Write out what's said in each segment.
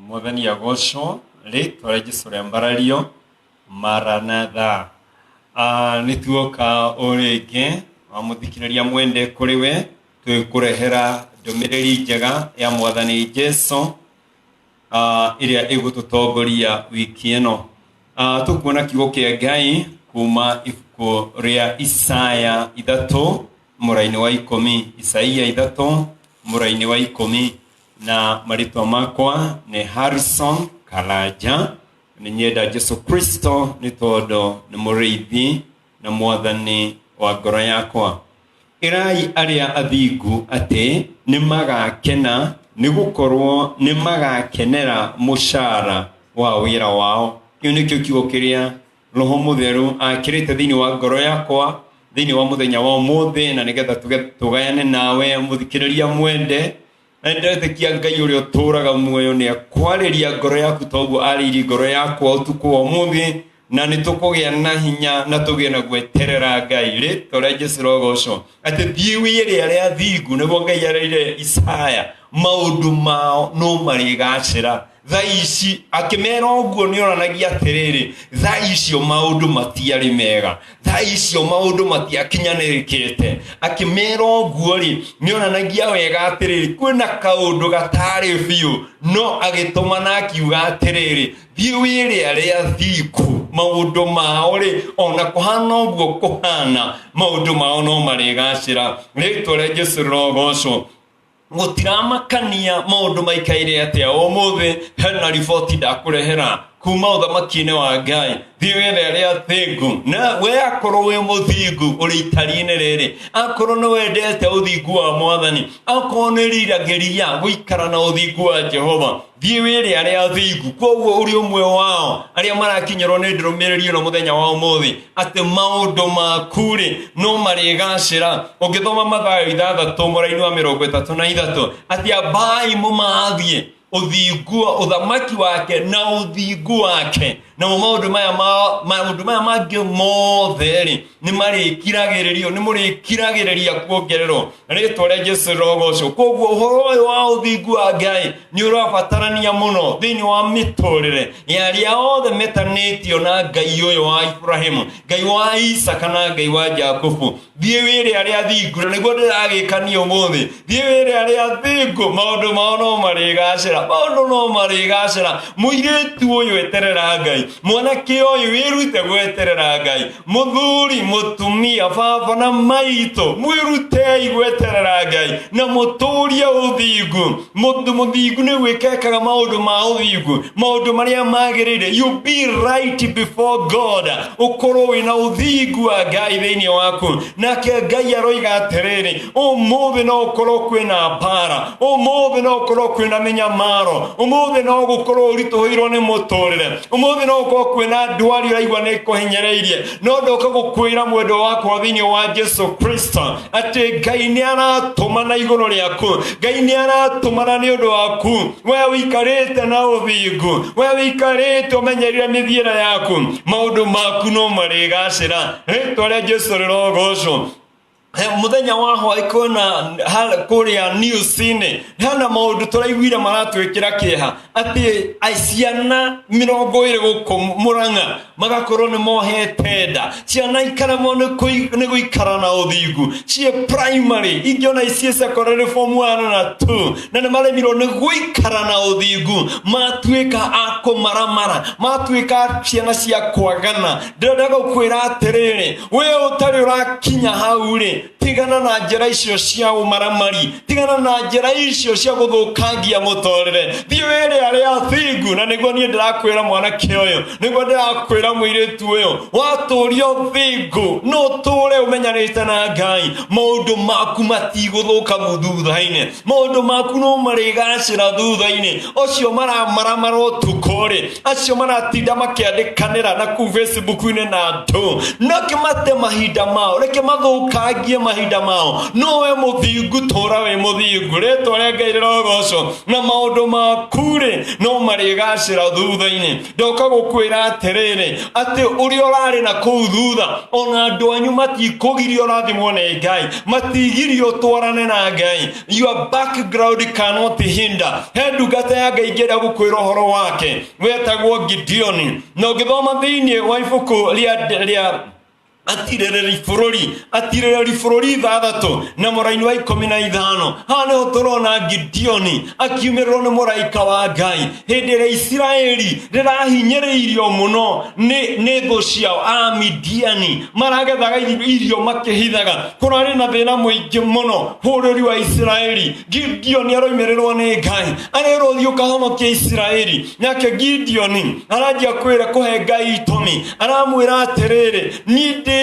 Mwathani agocwo ritwa ria Jesu ria mbarario Maranatha. Nituoka uringi wa muthikiriria mwende kuri we twikurehera ndumiriri njega ya Mwathani Jesu iria igututongoria wiki ino. Tukuona kiugo kia Ngai kuma ibuku ria Isaya 3 muraini wa 10. Isaia 3 muraini wa 10. Na maritwa makwa ni Harrison Kalaja. Ni nyenda Jesu Kristo ni todo ni muriithi na Mwathani wa ngoro yakwa. Irai aria athingu ati ni magakena ni gukorwo ni magakenera mushara wa wira wao. Kiu nikio kiugo kiria Roho Mutheru akirite thiini wa ngoro yakwa thiini wa muthenya wa umuthi, na nigetha tugayane nawe muthikiriria mwende. Ndetekia Ngai uria uturaga muoyo ni akwariria ngoro yaku toguo ariri ngoro yakwa utuku wa umuthi, na nitukugia na hinya na tugie na gweterera Ngai ritwa ria Jesu rogocwo ati thiwi iria ria thingu niguo Ngai araire Isaya maundu mao no marigacira. Thaici akimera uguo ni oranagia atiriri thaicio maundu matiari mega, thaicio maundu matiakinyanirikite. Akimera uguo ri ni oranagia wega atiriri kwina kaundu gatari biu, no agituma na akiuga atiriri thiwi iria ria thiku maundu mao ri ona kuhana uguo kuhana maundu mao no marigacira. Ritwa ria Jesu rogocwo gutiramakania maundu maikaire atia umuthi hena riboti ndakurehera kuma uthamaki-ini wa Ngai thiwi ria thingu. Na we akorwo wi muthingu uri itari-ini riri, akorwo ni wendete uthingu wa Mwathani, akorwo ni riragiria guikara na uthingu wa Jehova, thiwi ria thingu. Koguo uri umwe wao aria marakinyirwo ni ndurumiriri no muthenya wa umuthi ati maundu maku ri no marigacira. Ungithoma Mathayo 6 muraini wa 33 ati abai mumathie uthingu uthamaki wake na uthingu wake, na maundu maya mangi mothe ri ni marikiragiririo ni murikiragiriria kuongererwo ritwa ria Jesu rogocwo. Koguo uhoro wa uthingu wa Ngai ni urabatarania muno thiini wa miturire ya aria othe metanitio na Ngai uyu wa Ibrahimu, Ngai wa Isaka na Ngai wa Jakubu. Thiwi iria ria thingu na niguo ndiragikania umuthi, thiwi iria ria thingu maundu mao no marigacira, maundu no marigacira. Muiritu uyu eterera Ngai, mwanake uyu wirute gweterera Ngai, muthuri mutumia baba na maito mwirutei gweterera Ngai na muturia uthingu. Mundu muthingu ni wikekaga maundu ma uthingu, maundu maria magirire. You be right before God, ukorwo wina uthingu wa Ngai thiini waku. Nake Ngai aroiga atiriri umuthi no ukorwo kwina mbara, umuthi no ukorwo kwina minyamaro, umuthi no gukorwo urituhirwo ni muturire, umuthi no ukorwo kwina ndwari uraigua ni kuhinyereirie. No ndoka gukwira mwendo wakwa thiini wa Jesu Kristo ati Ngai ni aratuma na iguru riaku, Ngai ni aratumana ni undu waku. We wikarite na uthingu, we wikarite umenyerire mithiira yaku, maundu maku no marigacira. Ritwa ria Jesu rirogocwo. Muthenya wa hwaiko na kuria news-ini hana maundu turaiguire maratwikira kieha ati ciana 20 guku Murang'a magakorwo ni mohete nda. Ciana ikaramo ni guikara na uthingu, cie primary ingiona icie secondary form 1 na 2 na ni maremirwo ni guikara na uthingu, matwika akumaramara, matwika ciana cia kwagana. Ndenda gukwira atiriri we utari urakinya hau ri tigana na njira icio cia umaramari, tigana na njira icio cia guthukangia mutorire. Thiwi iria ria thingu na niguo nie ndirakwira mwanake uyu, niguo ndirakwira muiritu uyu waturio thingu no ture umenyanite na Ngai. Maundu maku matiguthuka thutha-ini, maundu maku no marigacira thutha-ini. Ocio maramaramaro tukori, acio maratinda makiandikanira na ku Facebook-ini na ndu, no kimate mahinda mao reke mathukangie mathie mahinda mao no we muthingu tora we muthingu retwa rĩa Ngai rĩrogocwo na maũndũ makure no marĩgacĩra thutha-inĩ ndoka gũkwĩra atĩrĩrĩ atĩ ũrĩa ũrarĩ na kũu thutha ona andũ anyu matikũgirio ũrathimwo nĩ Ngai matigirio twarane na Ngai your background cannot hinder he ndungata ya Ngai ngĩenda gũkwĩra ũhoro wake wetagwo Gideon na ũngĩthoma thĩinĩ wa ibuku rĩa atirereri bũrũri 6 na mũraini wa 15 haha nĩho tũrona Gideon akiumĩrĩrwo nĩ mũraika wa Ngai hĩndĩ ĩrĩa Isiraeli rĩrahinyĩrĩirio mũno nĩ thũ ciao Midiani maragethaga irio makĩhithaga kũrarĩ na thĩna mũingĩ mũno bũrũri wa Isiraeli Gideon aroimĩrĩrwo nĩ Ngai arerwo thiĩ ũkahonokie Isiraeli nake Gideon aranjia kwĩra kũhe Ngai itũmi aramwĩra atĩrĩrĩ niĩ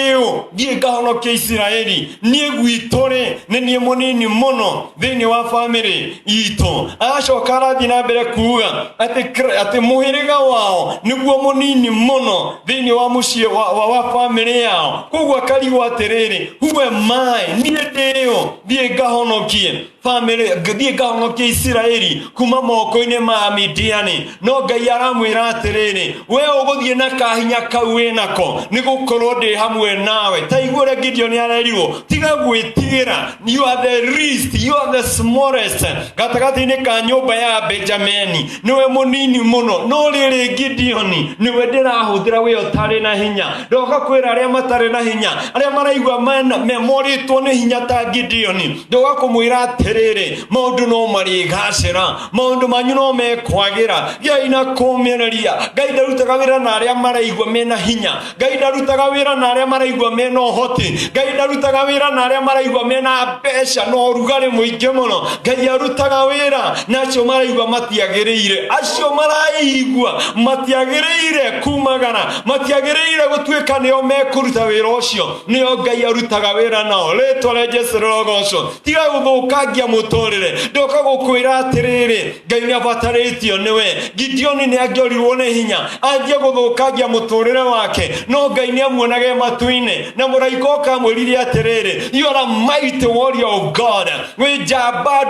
ngahonokia Isiraeli niĩ gwitũ-rĩ nĩ niĩ mũnini mũno thĩinĩ wa family itũ agacoka arathiĩ na mbere kuuga atĩ mũhĩrĩga wao nĩguo mũnini mũno thĩinĩ wa mũciĩ wa family yao koguo akarigwo atĩrĩrĩ who am I niĩ ndĩyo thiĩ ngahonokie family thiĩ ngahonokie Isiraeli kuma moko-inĩ ma Midiani no Ngai aramwĩra atĩrĩrĩ we ũgũthiĩ na kahinya kau wĩnako nĩgũkorwo ndĩ hamwe nawe taigua ũrĩa Gideon arerirwo tiga gwĩtigĩra you are the least you are the smallest gatagatĩ-inĩ ka nyũmba ya Benjamini nĩwe mũnini mũno no rĩrĩ Gideon nĩwe ndĩrahũthĩra we ũtarĩ na hinya ndoka kwĩra arĩa matarĩ na hinya arĩa maraigua morĩtwo nĩ hinya ta Gideon ndoka kũmwĩra atĩrĩrĩ maũndũ no marĩgacĩra maũndũ manyu no mekwagĩra gĩai na kũũmĩrĩria Ngai ndarutaga wĩra na arĩa maraigua mena hinya Ngai ndarutaga wĩra na arĩa maraigua mena ũhoti Ngai ndarutaga wĩra na arĩa maraigua mena mbeca no ũrugarĩ mũingĩ mũno Ngai arutaga wĩra na acio maraigua matiagĩrĩire acio maraigua matiagĩrĩire kumagara matiagĩrĩire gũtuĩka nĩo mekũruta wĩra ũcio nĩo Ngai arutaga wĩra nao rĩtwa rĩa Jesũ rĩrogocwo tiga gũthũkangia mũtũrĩre ndoka gũkwĩra atĩrĩrĩ Ngai nĩabatarĩtio nĩwe Gideon nĩangĩorirwo nĩ hinya anjie gũthũkangia mũtũrĩre wake no Ngai nĩamuonage matu-inĩ na mũraika ũkamwĩrire atĩrĩrĩ you are a mighty warrior of God wĩ njamba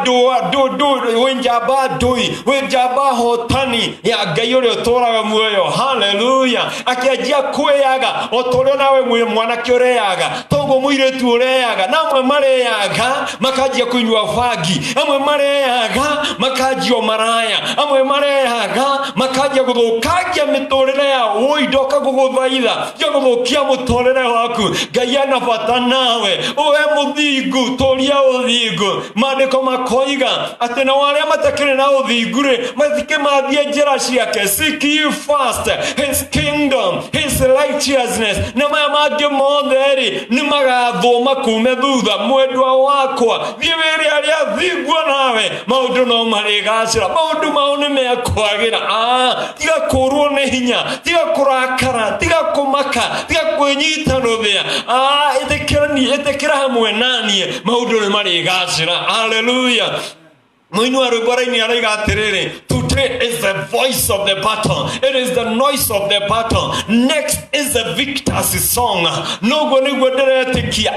ndũi wĩ njamba hotani ya Ngai ũrĩa ũtũraga muoyo hallelujah akĩanjia kwĩyaga o ta ũrĩa nawe mwanake ũreyaga toguo mũirĩtu ũreyaga na amwe mareyaga makanjia kũnyua bangi amwe mareyaga makanjia maraya amwe mareyaga makanjia gũthũkangia mĩtũrĩre yao woi ndoka gũgũthaitha ya gũthũkia mũtũrĩre waku Ngai ena bata nawe ũwe mũthingu tũria ũthingu maandĩko makoiga atĩ nao arĩa matakĩrĩ na ũthingu-rĩ matikĩmathie njĩra ciake seek ye first his kingdom his righteousness na maya mangĩ mothe-rĩ nĩ magathũma kume thutha mwendwa wakwa thiĩ wĩre arĩa athingu nawe maũndũ no marĩgacĩra maũndũ mao nĩ mekwagĩra tiga kũrwo nĩ hinya tiga kũrakara tiga kũmaka tiga kwĩnyita rũthĩa ĩtĩkĩra hamwe naniĩ maũndũ nĩ marĩgacĩra hallelujah mũini wa rwĩmbo araiga atĩrĩrĩ today is the voice of the battle it is the noise of the battle next is the victor's song noguo nĩguo ndĩretĩkia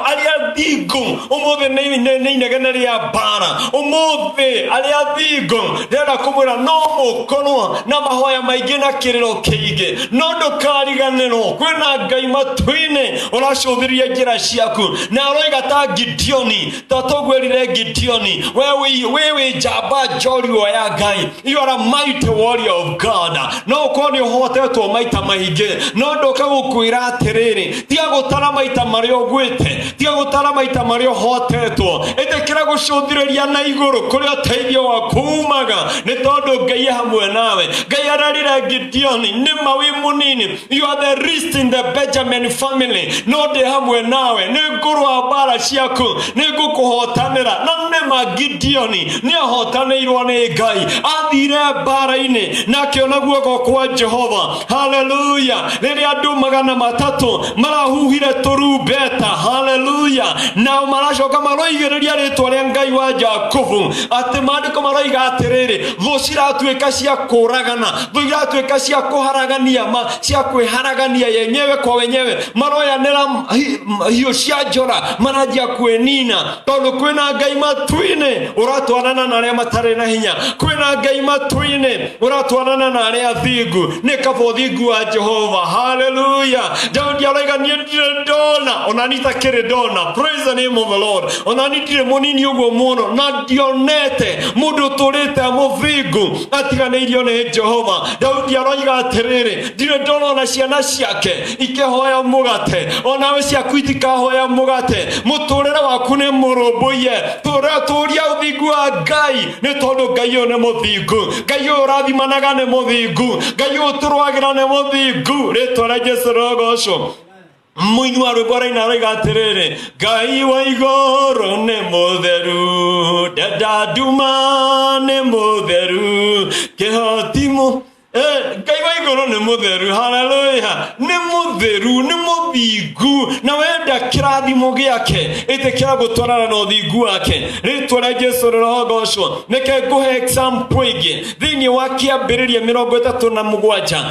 arĩa thingu ũmũthĩ nĩ inegene rĩa mbara ũmũthĩ arĩa thingu ndĩrenda kũmwĩra no mũkorwo na mahoya maingĩ na kĩrĩro kĩingĩ no ndũkariganĩrwo kwĩna Ngai matu-inĩ ũracũthĩrĩria njĩra ciaku na aroiga ta Gideon ta tũgwĩrire Gideon wewe njamba njorua ya Ngai you are a mighty warrior of God no ũkorwo nĩ ũhotetwo maita maingĩ no ndoka gũkwĩra atĩrĩrĩ tiga gũtara maita marĩa ũgwĩte tiga gũtara maita marĩa ũhotetwo ĩtĩkĩra gũcũthĩrĩria na igũrũ kũrĩa ũteithio waku umaga nĩ tondũ Ngai hamwe nawe Ngai ararire Gideon nĩma wĩ mũnini you are the least in the Benjamin family no ndĩ hamwe nawe nĩ ngũrũa mbara ciaku nĩ ngũkũhotanĩra na nĩma Gideon nĩ ahotanĩirwo nĩ Ngai athire mbara-inĩ na akĩona guoko kwa Jehova. Hallelujah. Rĩrĩa andũ 300 marahuhire tũrumbeta, hallelujah, nao maracoka maroigĩrĩria rĩtwa rĩa Ngai wa Jakubu, atĩ maandĩko maroiga atĩrĩrĩ, thũ ciratuĩka cia kũragana, thũ iratuĩka cia kũharagania, cia kwĩharagania yenyewe kwa wenyewe, maroyanĩra hiũ cia njora, maranjia kwĩnina, tondũ kwĩna Ngai matu-inĩ ũratwarana na arĩa matarĩ na hinya, kwĩna Ngai matu-inĩ ũratwarana na arĩa athingu, nĩ kaba ũthingu wa Jehova. Hallelujah. Daudi arauga niĩ ndirĩ ndona, ona nitakĩrĩ ndona, praise the name of the Lord, ona ndirĩ mũnini ũguo mũno, na ndionete mũndũ ũtũrĩte mũthingu atiganĩirio nĩ Jehova. Daudi arauga atĩrĩrĩ, ndirĩ ndona ona ciana ciake ikĩhoya mũgate, onawe ciaku itikahoya mũgate, mũtũrĩre waku nĩ mũrũmbũiye, tũria ũthingu wa Ngai, nĩ tondũ Ngai ũyũ nĩ mũthingu, Ngai ũyũ ũrathimanaga nĩ mũthingu, Ngai ũyũ tũrũagĩra nĩ mũthingu. Rĩtwa rĩa Jesũ rĩrogocwo. Mũini wa rwĩmbo araina aroiga atĩrĩrĩ, Ngai wa igũrũ nĩ mũtheru, ndenda nduma nĩ mũtheru, kĩhotimu Ngai wa igũrũ nĩ mũtheru. Hallelujah. Nĩ mũtheru, nĩ mũthingu, na wenda kĩrathimo gĩake ĩtĩkĩra gũtwarana na ũthingu wake. Rĩtwa rĩa Jesũ rĩrogocwo. Reke ngũhe example ĩngĩ thĩinĩ wa Kĩambĩrĩria 37,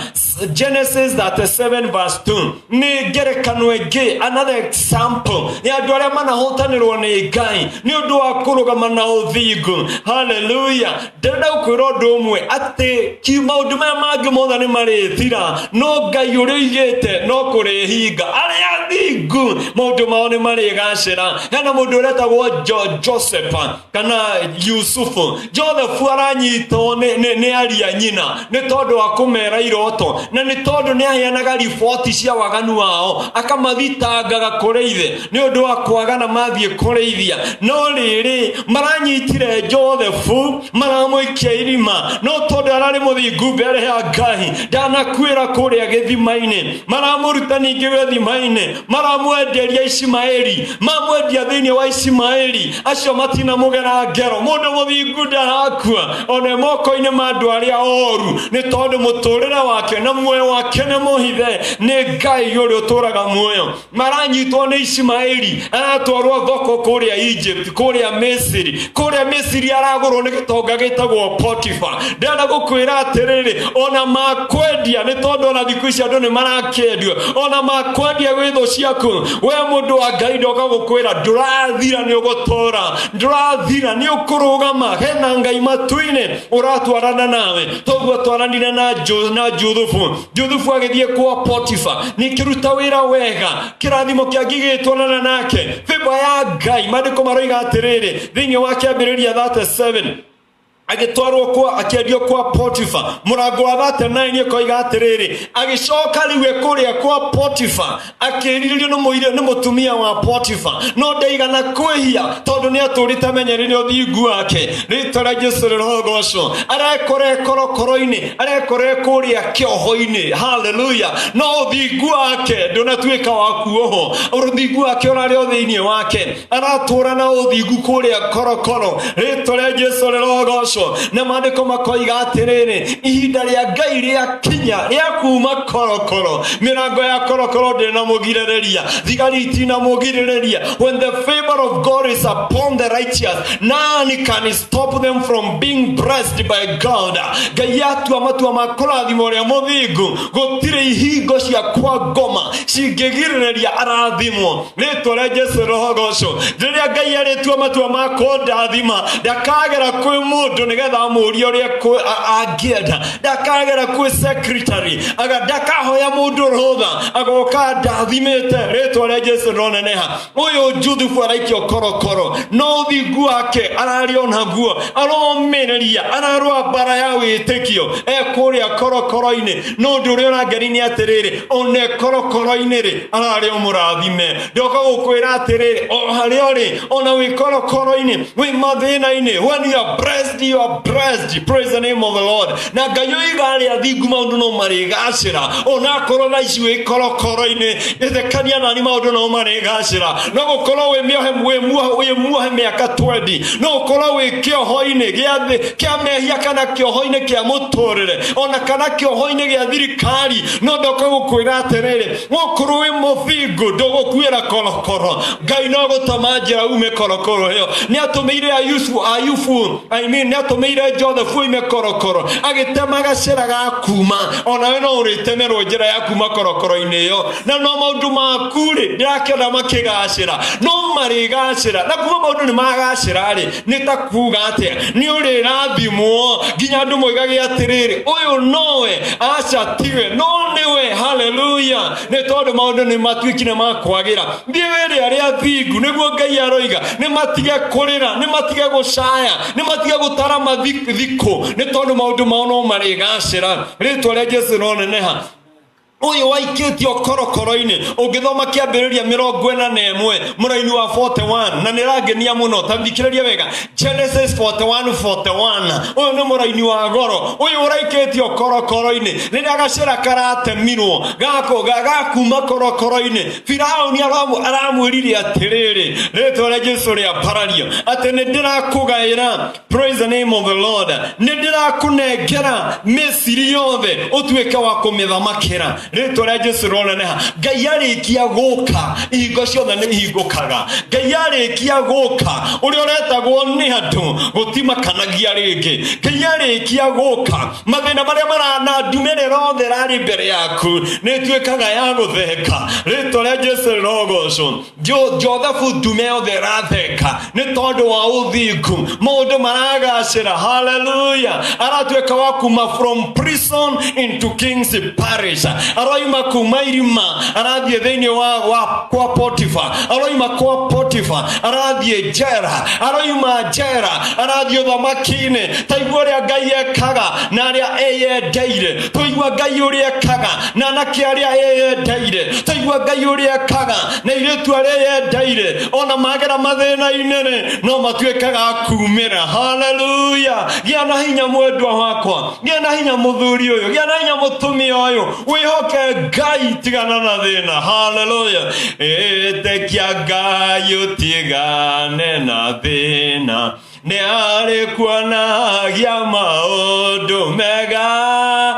Genesis 37 verse 2. Nĩ ngerekano ĩngĩ, another example ya andũ arĩa manahotanĩrwo nĩ Ngai nĩ ũndũ wa kũrũgama na ũthingu. Hallelujah. Ndĩrenda gũkwĩra ũndũ ũmwe atĩ maũndũ maya mangĩ mothe nĩ marĩthira, no Ngai ũrĩa oigĩte no kũrĩhinga. Arĩa athingu maũndũ mao nĩ marĩgacĩra. Hena mũndũ ũretagwo Joseph kana Yusufu. Joseph aranyitwo nĩ ariũ a nyina nĩ tondũ wa kũmera iroto, na nĩ tondũ nĩ aheanaga riboti cia waganu wao, akamathitangaga kũrĩ ithe nĩ ũndũ wa kwagana mathiĩ kũrĩithia. No rĩrĩ maranyitire Joseph maramũikia irima, no tondũ ararĩ mũthingu mbere ya Ngai ndanakuĩra kũrĩa gĩthima-inĩ. Maramũruta ningĩ gĩthima-inĩ, maramwenderia Ismaeli, mamwendia thĩinĩ wa Ismaeli, acio matinamũgera ngero. Mũndũ mũthingu ndarakua ona moko-inĩ ma andũ arĩa oru, nĩ tondũ mũtũrĩre wake na muoyo wake nĩ mũhithe nĩ Ngai ũrĩa ũtũraga muoyo. Maranyitwo nĩ Ismaeli, aratwarwo thoko kũrĩa Egypt, kũrĩa Misiri aragũrwo nĩ gĩtonga gĩtagwo Potiphar. Ndĩrenda gũkwĩra atĩrĩrĩ, ona makwendia nĩ tondũ ona thikũ ici andũ nĩ marakĩendio, ona makwendia gwĩ thũ ciaku, we mũndũ wa Ngai ndoka gũkwĩra ndũrathira nĩ ũgũtũra, ndũrathira nĩ ũkũrũgama. Hena Ngai matu-inĩ ũratwarana nawe. Toguo twaranire na Juthufu agĩthiĩ kwa Potiphar, nĩkĩruta wĩra wega, kĩrathimo kĩangĩ gĩtwarana nake. Favor ya Ngai, maandĩko maroiga atĩrĩrĩ thĩinĩ wa Kĩambĩrĩria 37, agĩtwarwo akĩendio kwa Potiphar. Mũrango wa 39 koiga atĩrĩrĩ, agĩcoka rĩu kũrĩa kwa Potiphar akĩririo nĩ mũtumia wa Potiphar, no ndaigana kwĩhia tondũ nĩ atũrĩte amenyerere ũthingu wake. Rĩtwa rĩa Jesũ rĩrogocwo. Arekora korokoro-inĩ, arekora kũrĩa kĩoho-inĩ. Hallelujah. No ũthingu wake ndũnatuĩka wa kuoho, ũthingu wake ũrarĩ o thĩinĩ wake, aratũra na ũthingu kũrĩa korokoro. Rĩtwa rĩa Jesũ rĩrogocwo. Na maandĩko makoiga atĩrĩrĩ, ihinda rĩa Ngai rĩakinya rĩa kuma korokoro. Mĩrango ya korokoro ndĩnamũgirĩrĩria, thigari itinamũgirĩrĩria. When the favor of God is upon the righteous, none can stop them from being blessed by God. Ngai atua matua ma kũrathima ũrĩa mũthingu, gũtirĩ ihingo cia kwa ngoma cingĩgirĩrĩria arathimwo. Rĩtwa rĩa Jesũ rĩrogocwo. Rĩrĩa Ngai arĩtua matua ma kũndathima, ndakagera kwĩ mũndũ nĩgetha amũrie ũrĩa angĩenda, ndakagera kwĩ secretary, ndakahoya mũndũ rũtha agoka ndathimĩte. Rĩtwa rĩa Jesũ rĩroneneha. Ũyũ Juthufu araikio korokoro, no ũthingu wake ararĩ onaguo, aromĩrĩria, ararũa mbara ya wĩtĩkio kũrĩa korokoro-inĩ. No ũndũ ũrĩa ũrangeni nĩ atĩrĩrĩ, one korokoro-inĩ-rĩ ararĩ o mũrathime. Ndoka gũkwĩra atĩrĩrĩ, o harĩa ũrĩ, ona wĩ korokoro-inĩ, wĩ mathĩna-inĩ, when you are blessed you you are blessed. Praise the name of the Lord. Na gayo igari athingu maundu no marigacira ona korwo na ici wi korokoro-ini ithekania na ni maundu no marigacira no gukorwo wi muohe miaka 20 no gukorwo wi kioho-ini kia mehia kana kioho-ini kia muturire ona kana kioho-ini gia thirikari no ndoka gukwira atiriri gukorwo wi muthingu ndugukuira korokoro Ngai no gutama njira ume korokoro iyo ni atumeire Ayubu ni atumeire Joseph ume korokoro agitema gacira ga kuma ona we no uritemerwo njira ya kuma korokoro-ini iyo na no maundu maku ri ndirakena makigacira no marigacira na kuma maundu ni magacira ri ni ta kuga atia ni uri rathimwo nginya andu moigage atiriri uyu nowe aca tiwe no niwe haleluya ni tondu maundu ni matuikire makwagira thie wiri aria thingu niguo Ngai aroiga ni matige kurira ni matige gucaya ni matige gutara mathiko ni tondu maundu mao no marigacira ritwa ria Jesu no neneha uyu waikitio korokoro-ini ungithoma kiambiriria 41 muraini wa 41 na nirangenia muno tambikiriria wega Genesis 41:41 uyu ni muraini wa goro uyu uraikitio korokoro-ini riria gacira karatemirwo gakuma korokoro-ini Firauni aramwirire atiriri ritwa ria Jesu ria parario ati nindirakugaira praise the name of the Lord nindirakunengera Misiri yothe utuike wa kumithamakira ritwa ria Jesu roneneha Ngai arikia guka ihingo ciothe ni ihingukaga Ngai arikia guka uria uretagwo ni andu gutimakanagia ringi Ngai arikia guka mathina maria marana ndumire rothe rari mbere yaku ni tuikaga ya gutheka ritwa ria Jesu rogocwo Joseph ndume yothe ratheka ni tondu wa uthingu maundu maragacira hallelujah aratuika wa kuma from prison into king's parish aroima kuma irima arathie thiini wa kwa Potiphar aroima kwa Potiphar arathie jera aroima jera arathie thamaki-ini taigua ria Ngai ekaga na aria eyendeire tuigua Ngai uria ekaga na anake aria eyendeire tuigua Ngai uria ekaga na iritu aria eyendeire ona magera mathina-ini no matuikaga kumira hallelujah gia na hinya mwendwa wakwa gia na hinya muthuri uyu gia na hinya mutumia uyu wihoke Ngai tigana na thina hallelujah etekia Ngai utigane na thina ni arikuonagia maundu mega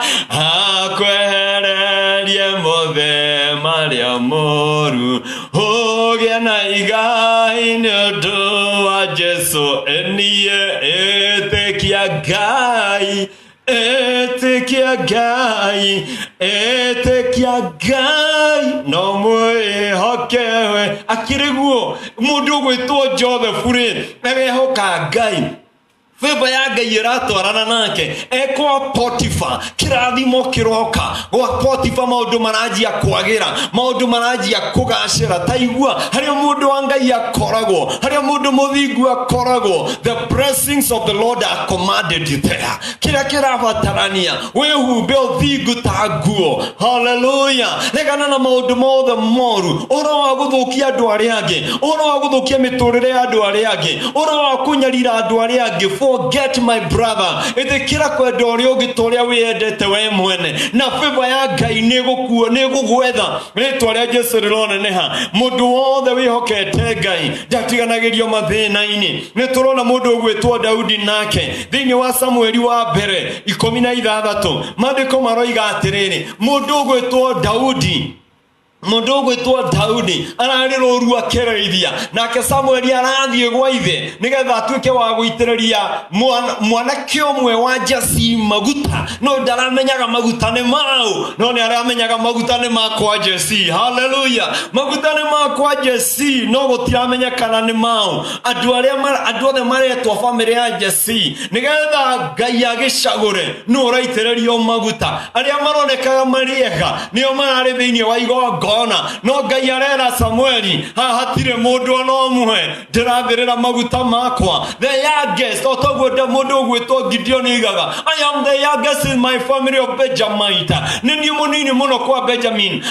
akwehererie mothe maria moru ugie na igai ni undu wa Jesu enie etekia Ngai etekia Ngai no mwihokewe akiriguo mundu gwitwo Joseph ri ehoka Ngai Favor ya Ngai iratwarana nake ekwa Potiphar kirathimo kiroka gwa Potiphar maundu marajia kwagira maundu marajia kugacira taigua haria mundu wa Ngai akoragwo haria mundu muthingu akoragwo the blessings of the Lord are commanded there kira kirabatarania wihumbe uthingu ta nguo hallelujah legana na maundu mothe moru oro wa guthukia andu aria angi oro wa guthukia miturire ya andu aria angi oro wa kunyarira andu aria angi forget my brother ithikira kwenda uria ugitoria wiyendete we mwene na favor ya Ngai nigukuo nigugwetha ritwa ria Jesu rironeneha mundu wothe wihokete Ngai ndatiganagirio mathina-ini niturona mundu ugwitwo Daudi nake thiini wa Samueli wa mbere 16 mandiko maroiga atiriri mundu ugwitwo Daudi arari roru akereithia nake Samueli arathie gwa ithe nigetha atuike wa guitiriria mwanake omwe wa Jesse maguta no ndaramenyaga maguta ni mau no ni aramenyaga maguta ni makwa Jesse hallelujah maguta ni makwa Jesse no gutiramenyekana ni mau andu othe maretwa family ya Jesse nigetha Ngai agicagure no raitiririo maguta aria maronekaga mariega nio marari thiini wa igogo igongona no Ngai arera Samueli hatire mundu ona umwe ndirathirira maguta makwa the youngest otogwenda mundu ugwitwo Gideon igaga I am the youngest in my family of Benjamin nini munini muno kwa Benjamin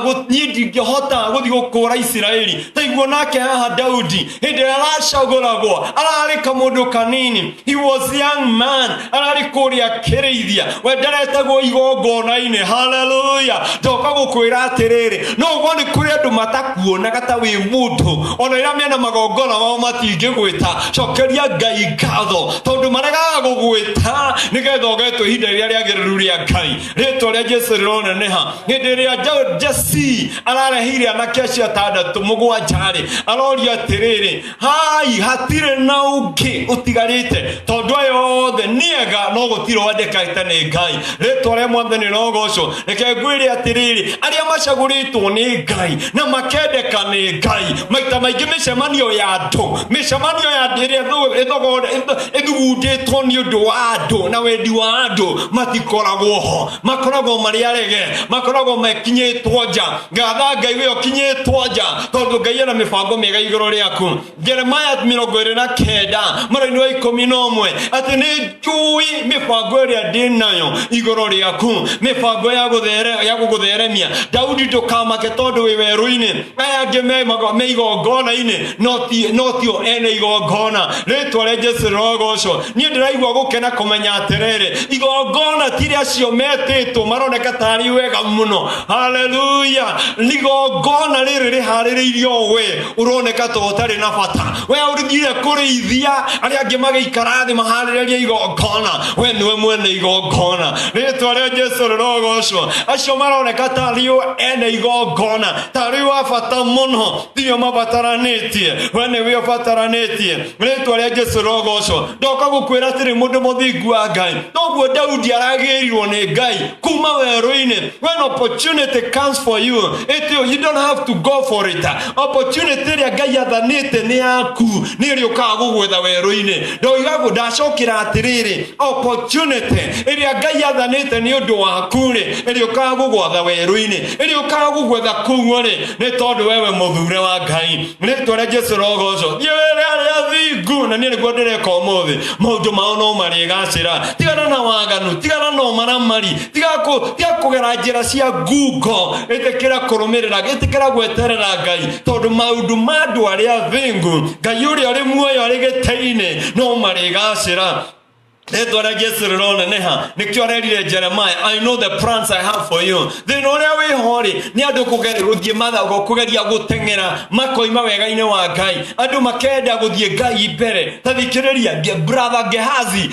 guthidi ngihota guthi gukura Israeli taiguo nake haha Daudi hindi aracaguragwo ararika mundu kanini he was young man arari kuria kirithia we ndaretagwo igongona-ini hallelujah ndoka gukwira atiriri no gwani kuri andu matakuonaga ta wi mundu ona ira mena magongona wao matingigwita cokeria Ngai ngatho tondu maregaga gugwita nigetha ugetwo ihinda riria riagiriru ria Ngai ritwa ria Jesu rironeneha hindi ria Jesse ararehire anake acio atandatu mugwanjari aroria atiriri hai hatire na ungi utigarite tondu ayo othe niega no gutiro wandikaite ni Ngai ritwa ria Mwathani rogocwo reke ngwire atiriri aria macaguritwo ni Ngai na makendeka ni Ngai maita maingi micemanio ya andu micemanio ya ndiri ithugunditwo ni undu wa andu na wendi wa andu matikoragwo ho makoragwo mari arege makoragwo mekinyitwo nja ngatha Ngai we okinyitwo nja tondu Ngai ena mibango miega iguru riaku Jeremiah 29 mara-ini wa 11 ati ni njui mibango iria ndinayo iguru riaku mibango ya gugutheremia Daudi ndukamake tondu wi weru-ini aya angi me igongona-ini no tio ene igongona ritwa ria Jesu rogocwo nie ndiraigua gukena kumenya atiriri igongona tiri acio metitwo maroneka tari wega muno hallelujah igongona riri rihaririirio we uroneka to utari na bata we urithire kurithia aria angi magikara thi mahariririe igongona we niwe mwene igongona ritwa ria Jesu rogocwo acio maroneka tari ene igongona tari wa bata muno tio mabataranitie we niwe ubataranitie ritwa ria Jesu rogocwo ndoka gukwira atiri mundu muthingu wa Ngai noguo Daudi aragirirwo ni Ngai kuma weru-ini when opportunity comes for you you don't have to go for it opportunity ria Ngai athanite ni yaku ni riukaga gugwetha weru-ini ndoigagu ndacokira atiriri opportunity iria Ngai athanite ni undu waku ri riukaga gugwetha weru-ini riukaga gugwetha kuo ri ni tondu wewe muthure wa Ngai ritwa ria Jesu rogocwo thiwere aria thingu na nie niguo ndireka umuthi maundu mao no marigacira tigana na waganu tigana no maramari tiga kugera njira cia ngungo itikira kurumirira itikira gweterera Ngai tondu maundu ma andu aria thingu Ngai uria ari muoyo ari gite-ini no marigacira ritwa ria Jesu rironeneha nikio arerire Jeremiah I know the plans I have for you thina uria wihori ni andu guthie mathago kugeria gutengera makoima wega-ini wa Ngai andu makenda guthie Ngai mbere tathikiriria brother Gehazi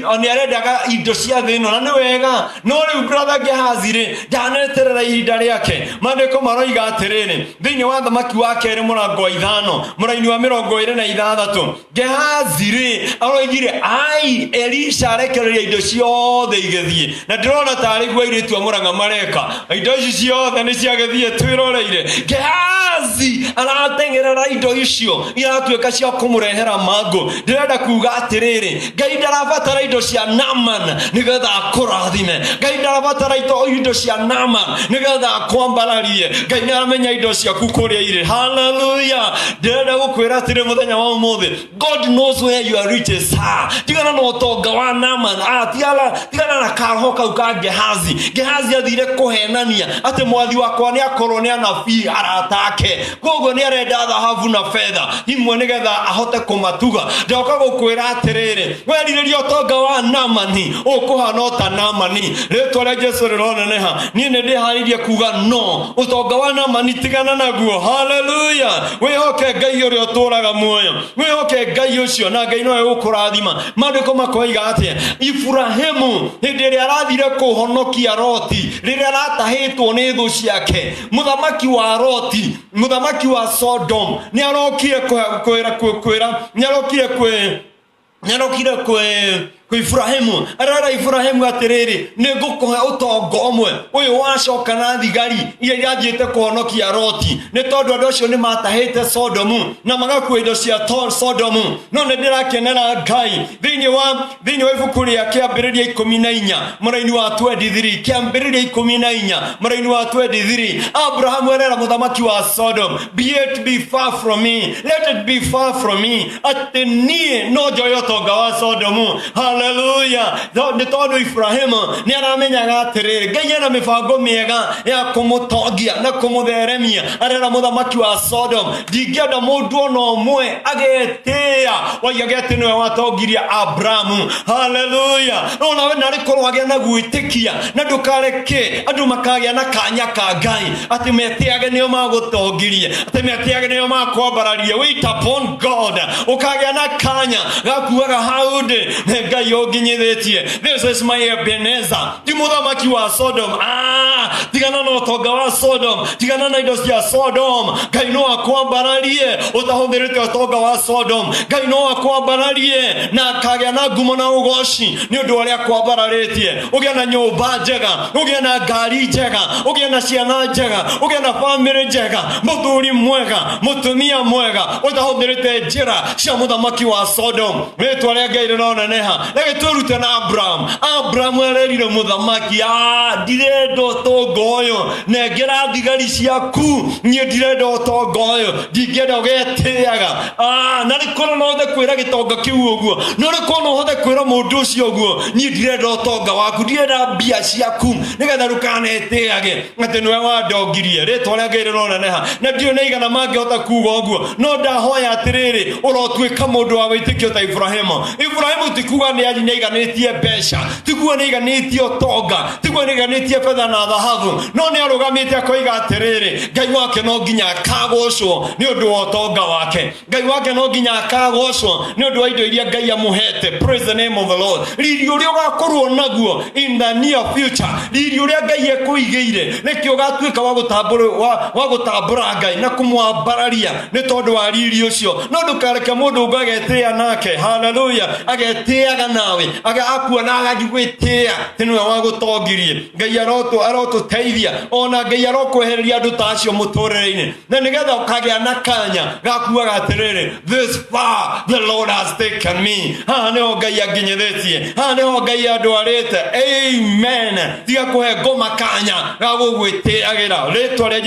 oni arendaga indo cia thino na ni wega no riu brother Gehazi ri ndaneterera ihinda riake mandiko maroiga atiriri thiini wa thamaki wa keri murango wa 5 mura-ini wa 26 Gehazi ri aroigire ai Elisha arekereria indo ciothe igethie na ndirona tari gwa iritu amuranga mareka indo ici ciothe ni ciagethie twiroreire Gehazi aratengerera indo icio iratuika cia kumurehera mango ndirenda kuga atiriri Ngai ndarabatara indo cia Naaman nigetha akurathime Ngai ndarabatara indo cia Naaman nigetha akwambararie Ngai naramenya indo ciaku kuria ire hallelujah ndirenda gukwira atiri muthenya wa umuthi God knows where your riches are tigana no tonga wa Naaman tigana na kaho kau ka Gehazi athire kuhenania ati mwathi wakwa ni akorwo ni anabii aratake koguo ni arenda thahabu na fedha imwe nigetha ahote kumatuga ndoka gukwira atiriri weririria tonga wa Naamani ukuhana ta Naamani ritwa ria Jesu rironeneha nie ni ndiharirie kuga no utonga wa Naamani tigana naguo hallelujah wihoke Ngai uria uturaga muoyo wihoke Ngai ucio na Ngai no egukurathima mandiko makoiga atia Ibrahimu hindi ria arathire kuhonokia Loti riria aratahitwo ni thu ciake muthamaki wa Loti muthamaki wa Sodom ni arokire kwira ni arokire ku Ibrahimu arara Ibrahimu atiriri nigukuhe utongo omwe uyu wacoka na thigari iria irathiite kuhonokia Loti ni tondu andu acio ni matahite Sodomu na magakua indo cia Sodomu. No ni ndirakenera Ngai thiini wa ibuku ria Kĩambĩrĩria 14 mũraini wa 23 Kĩambĩrĩria 14 mũraini wa 23 Abrahamu erera muthamaki wa Sodom, be it be far from me, let it be far from me, ati nie no njoye utonga wa Sodomu. Hallelujah. Ni tondu Ibrahimu ni aramenyaga atiriri Ngai ena mibango miega ya kumutongia na kumutheremia. Arera muthamaki wa Sodom, ndingĩenda mũndũ ona ũmwe agetia waigaga ati niwe watongiria Abrahamu. Hallelujah. No nawe nari korwo agĩa na gwĩtĩkia na ndukareke andu makagĩa na kanya ka Ngai ati metiage nĩo magũtongirie, ati metiage nĩo makwambararie. Wait upon God. Ukagĩa na kanya gakuaga hau ndĩ Ngai ũnginyithĩtie. This is my Ebenezer. Ti muthamaki wa Sodom. Tigana na utonga wa Sodom, tigana na indo cia Sodom. Ngai no akwambararie utahũthĩrĩte utonga wa Sodom. Ngai no akwambararie na akagĩa na ngumo na ugoci nĩ ũndũ ũrĩa akwambararĩtie. Ũgĩa na nyũmba njega, ũgĩa na ngari njega, ũgĩa na ciana njega, ũgĩa na family njega, mũthuri mwega, mũtumia mwega, utahũthĩrĩte njĩra cia muthamaki wa Sodom. Rĩtwa rĩa Ngai rĩroneneha. Reke twĩrute na Abraham arerire muthamaki, ndirenda ũtonga ũyũ, nengera thigari ciaku, niĩ ndirenda ũtonga ũyũ, ndingĩenda ũgetĩaga. Na nĩ korwo no ũhote kwĩra gĩtonga kĩu ũguo, no nĩ korwo no ũhote kwĩra mũndũ ũcio ũguo, niĩ ndirenda ũtonga waku, ndirenda mbia ciaku, nĩgetha ndũkanetĩage atĩ nĩwe wandongirie. Rĩtwa rĩa Ngai rĩroneneha. Na ndirĩ na igana mangĩhota kuuga ũguo, no ndahoya atĩrĩrĩ ũrotuĩka mũndũ wa wĩtĩkio ta Ibrahimu. Ibrahimu tikuga nĩ aiganĩtie mbeca, tikuga nĩ aiganĩtie ũtonga, tikuga nĩ aiganĩtie betha na thahabu, no nĩ arũgamĩte akoiga atĩrĩrĩ Ngai wake no nginya akagocwo nĩ ũndũ wa ũtonga wake. Ngai wake no nginya akagocwo nĩ ũndũ wa indo iria Ngai amũhete. Praise the name of the Lord. Riri ũrĩa ũgakorwo naguo in the near future, riri ũrĩa Ngai ekũigĩire nĩkĩo ũgatuĩka wa gũtambũra Ngai na kũmwambararia nĩ tondũ wa riri ũcio. No ndũkareke mũndũ ũngĩ agetĩĩa nake. Hallelujah. Agetĩaga nawe, akuona agagwĩtĩĩa atĩ nĩwe wagũtongirie. Ngai arotũteithia, ona Ngai arokwehereria andũ ta acio mũtũrĩre-inĩ, na nĩgetha ũkagĩa na kanya gakuaga atĩrĩrĩ, this far the Lord has taken me. Haha nĩho Ngai anginyithĩtie, haha nĩho Ngai andwarĩte. Amen. Tiga kũhe ngoma kanya gagũgwĩtĩagĩra. Rĩtwa rĩa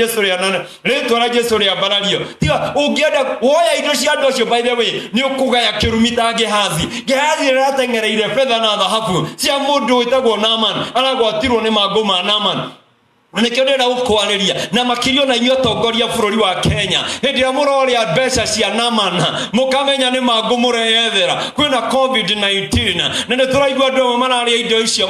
Jesũ rĩambarario. Tiga ũngĩenda woya indo cia andũ acio, by the way, nĩ ũkũgaya kĩrumi ta Gehazi. Gehazi rĩrateng'ereire betha na thahabu cia mũndũ wĩtagwo Naaman, aragwatirwo nĩ mangũ ma Naaman. Nĩkĩo ndĩrenda gũkwarĩria na makĩria na inyuĩ atongoria bũrũri wa Kenya, hĩndĩ ĩrĩa mũrorĩa mbeca cia Naaman mũkamenya nĩ mangũ mũreyethera. Kwĩna COVID-19 na nĩ tũraigua andũ amwe mararĩa indo icio,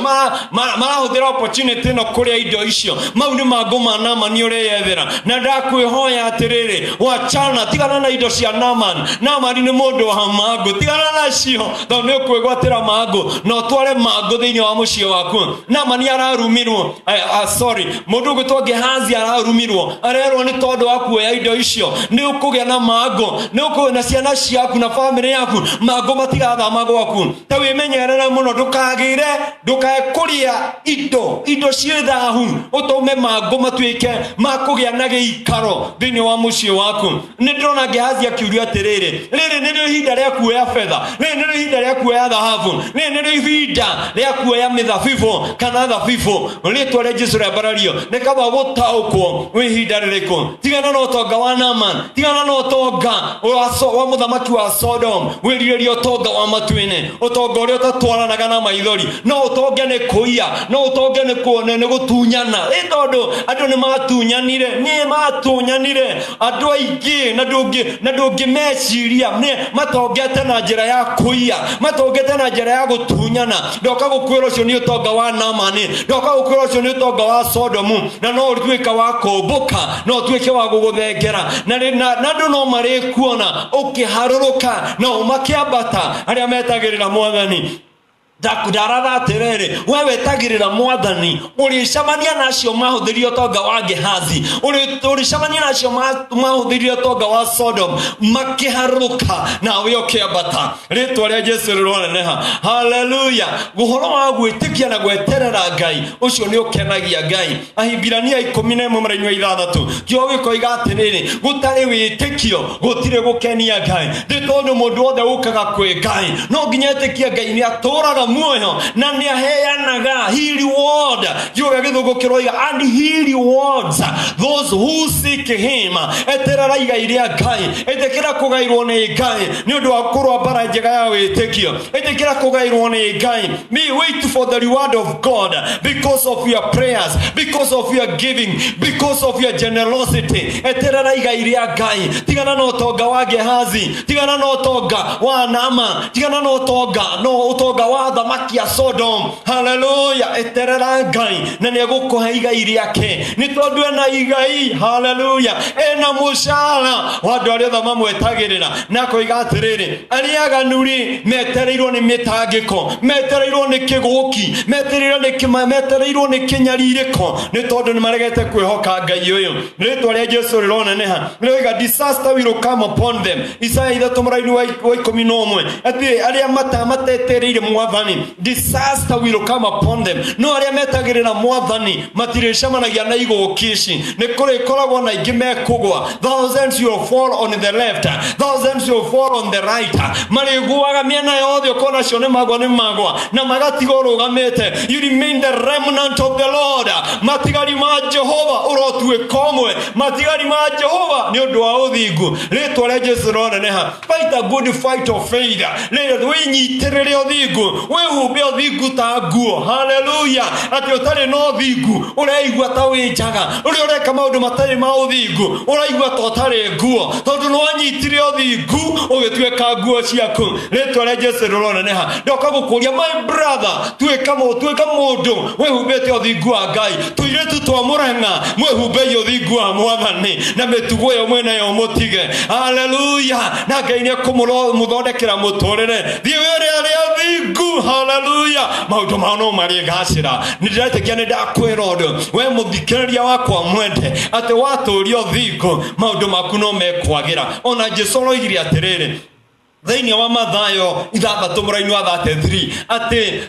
marahũthĩra opportunity ĩno kũrĩa indo icio. Mau nĩ mangũ ma Naaman ũreyethera. Na ndakwĩhoya atĩrĩrĩ, wachana, tigana na indo cia Naaman. Naaman nĩ mũndũ wa mangũ, tigana nacio tondũ nĩ ũkwĩgwatĩra mangũ na ũtware mangũ thĩinĩ wa mũciĩ waku. Naaman ararumirwo, mũndũ ũgwĩtwo Gehazi ararumirwo, arerwo nĩ tondũ wa kuoya indo icio nĩ ũkũgĩa na mangũ, nĩ ũkũgĩa na ciana ciaku na family yaku mangũ matigathama gwaku. Ta wĩmenyerere mũno, ndũkekũrĩa indo ciĩ thahu ũtũme mangũ matuĩke makũgĩa na gĩikaro thĩinĩ wa mũciĩ waku. Nĩ ndĩrona Gehazi akiuria atĩrĩrĩ, rĩrĩ nĩrĩo ihinda rĩa kuoya betha, rĩrĩ nĩrĩo ihinda rĩa kuoya thahabu, rĩrĩ nĩrĩo ihinda rĩa kuoya mĩthabibũ kana thabibũ. Rĩtwa rĩa Jesũ rĩambarario. Nekaba gũtaũkwo wĩ ihinda rĩrĩkũ. Tigana na ũtonga wa Naaman, tigana na ũtonga wa mũthamaki wa Sodom. Wĩrirĩria ũtonga wa matu-inĩ, ũtonga ũrĩa ũtatwaranaga na maithori. No ũtonge nĩ kũiya, no ũtonge nĩ gũtunyana. Nĩ tondũ andũ nĩ matunyanire andũ aingĩ na ndũngĩmeciria matongete na njĩra ya kũiya, matongete na njĩra ya gũtunyana. Ndoka gũkwĩra ũcio nĩ ũtonga wa Naaman, ndoka gũkwĩra ũcio nĩ ũtonga wa Sodom. Na no ũtuĩka wa kũmbũka, no ũtuĩke wa gũgũthengera, na andũ no marĩkuona ũkĩharũrũka na ũmakĩambata arĩa metagĩrĩra Mwathani. ndakudarara atiriri wewe tagirira mwathani urishamania nacio mahuthirio tonga wa Gehazi urishamania nacio mahuthirio tonga wa Sodom makiharuka nawe ukiambata ritwa ria Jesu rironeneha haleluya guhoro wa gwitikia na gweterera Ngai ucio ni ukenagia Ngai Ahibirania 11:6 kio gikoiga atiriri gutari witikio gutire gukenia Ngai nditondu mundu wothe ukaga kwi Ngai no nginya etikia Ngai ni aturaga muoyo na ni aheanaga he reward yoga githugo kiroiga and he rewards those who seek him eterera iria Ngai etekira kugairwo ni Ngai ni undu wa kurwa bara njega ya witikio etekira kugairwo ni Ngai me wait for the reward of God because of your prayers because of your giving because of your generosity eterera iria Ngai tigana no tonga wa Gehazi tigana no tonga wa Nama tigana no tonga wa thamaki ya Sodom haleluya eterera Ngai na ni gukuhe igai riake ni tondu ena igai haleluya ena mushara wandu aria othe mamwetagirira na koiga atiriri ariaga nuri metereirwo ni mitangiko metereirwo ni kiguki metereirwo ni kinyaririko ni tondu ni maregete kwihoka Ngai uyu ritwa ria Jesu rironeneha riroiga disaster will come upon them Isaiah 3:11 ati aria matetereire mwathani disaster will come upon them no aria metagirira mwathani matirecemanagia na igukici ni kuri koragwo na ingi mekugwa thousands will fall on the left thousands will fall on the right mariguaga miena yothe ukona cio ni magwa na magatigo rugamite you remain the remnant of the Lord matigari ma Jehova urotue komwe matigari ma Jehova ni undu wa uthingu ritwa ria Jesu roneneha fight a good fight of faith rĩrĩa wĩnyitĩrĩre ũthingu wĩhumbe ũthingu ta nguo haleluya atĩ ũtarĩ na ũthingu ũraigua ta wĩnjaga ũrĩa ũreka maũndũ matarĩ ma ũthingu ũraigua ta ũtarĩ nguo tondũ nĩ wanyitire ũthingu ũgĩtuĩka nguo ciaku rĩtwa rĩa Jesu rĩroneneha ndoka gũkũria my brother tuĩka mũndũ wĩhumbĩte ũthingu wa Ngai tũirĩtu twa Mũrang'a mwĩhumbei ũthingu wa Mwathani na mĩtugo ĩyo mwĩnayo mũtige haleluya na Ngai nĩ kũmũthondekera mũtũrĩre thiĩ wĩre arĩa thingu haleluya maũndũ mao no marĩgacĩra nĩndĩretĩkia nĩndakwĩra ũndũ we mũthikĩrĩria wakwa mwende atĩ watũũria ũthingu maũndũ maku no mekwagĩra ona Jesũ oigire atĩrĩrĩ thĩinĩ wa Mathayo 6:33 atĩ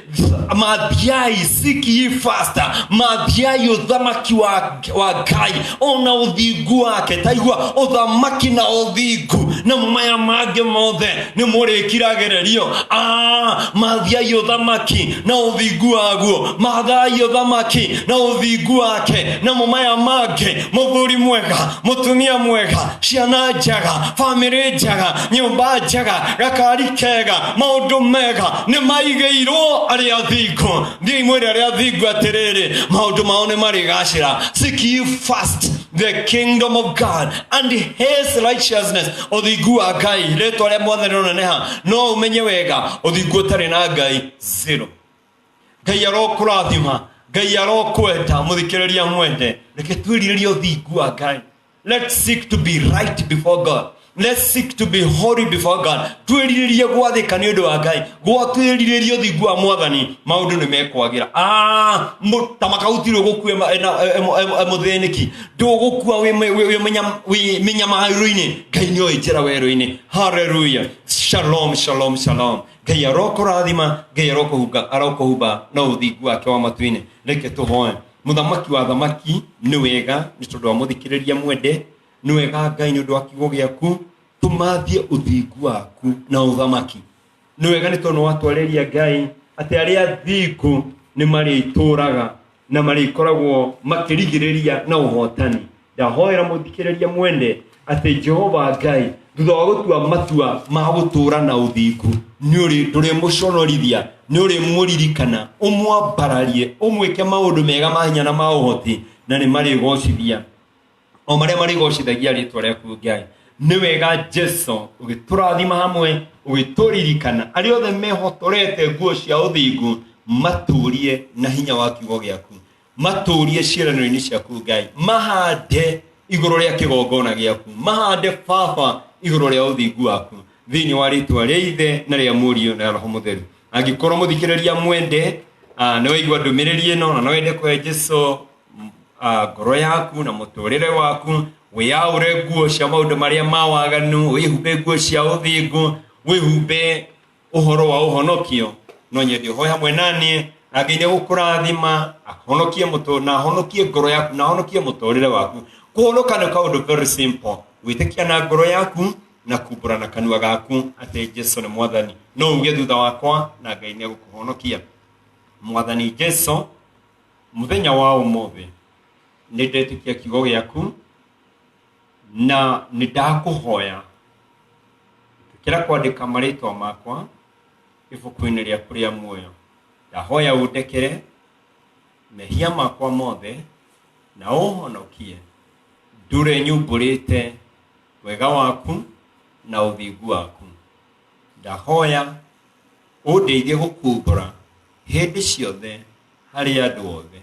mathiai seek ye first mathiai uthamaki wa Ngai ona uthingu wake taigua uthamaki na uthingu na maya mangĩ mothe nĩ mũrĩkiragĩrĩrio mathiai uthamaki na uthingu waguo mathiai uthamaki na uthingu wake na maya mangĩ mũthuri mwega mũtumia mwega ciana njega family njega nyũmba njega gakari kega maũndũ mega nĩ maigĩirwo arĩa thingu ndiĩ mwĩre arĩa thingu atĩrĩrĩ maũndũ mao nĩ marĩgacĩra seek ye first the kingdom of God and his righteousness ũthingu wa Ngai rĩtwa rĩa Mwathani rĩroneneha no ũmenye wega ũthingu ũtarĩ na Ngai zero Ngai arokũrathima Ngai arokwenda mũthikĩrĩria mwende reke twĩrirĩrie ũthingu wa Ngai let's seek to be right before God let's seek to be holy before God twĩrirĩrie gwathĩka nĩ ũndũ wa Ngai twĩrirĩrie ũthingu wa Mwathani maũndũ nĩ mekwagĩra tamakautirwo gũkue mũthĩnĩki ndũgũkua wĩ mĩnyamaro-inĩ Ngai nĩ oĩ njĩra werũ-inĩ haleluya shalom shalom shalom Ngai arokũrathima Ngai arokũhumba na ũthingu wake wa matu-inĩ reke tũhoe mũthamaki wa thamaki nĩ wega nĩ tondũ wa mũthikĩrĩria mwende nĩ wega Ngai nĩ ũndũ wa kiugo gĩaku tũmathie ũthingu waku na ũthamaki nĩ wega nĩ tondũ watwarĩria Ngai atĩ arĩa thingu nĩ marĩtũũraga na marĩkoragwo makĩrigĩrĩria na ũhotani ndahoera mũthikĩrĩria mwende atĩ Jehova Ngai thutha wa gũtua matua ma gũtũũra na ũthingu nĩ ndũrĩmũconorithia nĩ ũrĩmũririkana ũmwambararie ũmwĩke maũndũ mega ma hinya na ma ũhoti na nĩ marĩgocithia o marĩa marĩgocithagia rĩtwa rĩaku Ngai nĩ wega Jesu ũgĩtũrathima hamwe ũgĩtũririkana arĩa othe mehotorete nguo cia ũthingu matũrie na hinya wa kiugo gĩaku matũrie ciĩranĩro-inĩ ciaku Ngai mahande igũrũ rĩa kĩgongona gĩaku mahande baba igũrũ rĩa ũthingu waku thĩinĩ wa rĩtwa rĩa Ithe na rĩa Mũriũ na Roho Mũtheru Angĩkorwo mũthikĩrĩria mwende nĩ waigua ndũmĩrĩri ĩno na no wende kũhe Jesũ ngoro yaku na mũtũrĩre waku, wĩyaũre nguo cia maũndũ marĩa ma waganu, wĩhumbe nguo cia ũthingu, wĩhumbe ũhoro wa ũhonokio, no nyende ũhoe hamwe naniĩ, na Ngai nĩegũkũrathima, ahonokie na ahonokie ngoro yaku na ahonokie mũtũrĩre waku. Kũhonoka nĩ kaũndũ very simple, gwĩtĩkia na ngoro yaku na kumbũra na kanua gaku atĩ Jesũ nĩ Mwathani. No uge thutha wakwa na Ngai nĩegũkũhonokia. Mwathani Jesũ, mũthenya wa ũmũthĩ nĩndetĩkia kiugo gĩaku na nĩndakũhoya kĩra kwandĩka marĩtwa makwa ibuku-inĩ rĩaku rĩa muoyo. Ndahoya ũndekere mehia makwa mothe na ũhonokie, ndũre nyumbũrĩte wega waku na ũthingu waku. Ndahoya ũndeithie gũkumbũra hĩndĩ ciothe harĩ andũ othe,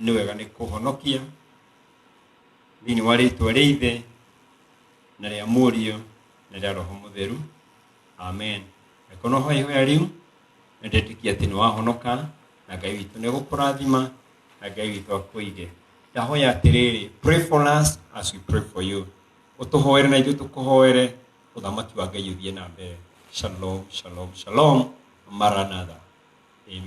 nĩ wega nĩ kũhonokia thĩinĩ wa rĩtwa rĩa Ithe na rĩa Mũriũ na rĩa Roho Mũtheru. Amen. Ekono hoi hoya rĩu ndetĩkia atĩ nĩ wahonoka na Ngai witũ nĩ gũkũrathima na Ngai witũ akũige. Ndahoya atĩrĩrĩ, pray for us as we pray for you. Ũtũhoere na ithuĩ tũkũhoere, ũthamaki wa Ngai ũthiĩ na mbere. Shalom, shalom, shalom. Maranatha. Amen.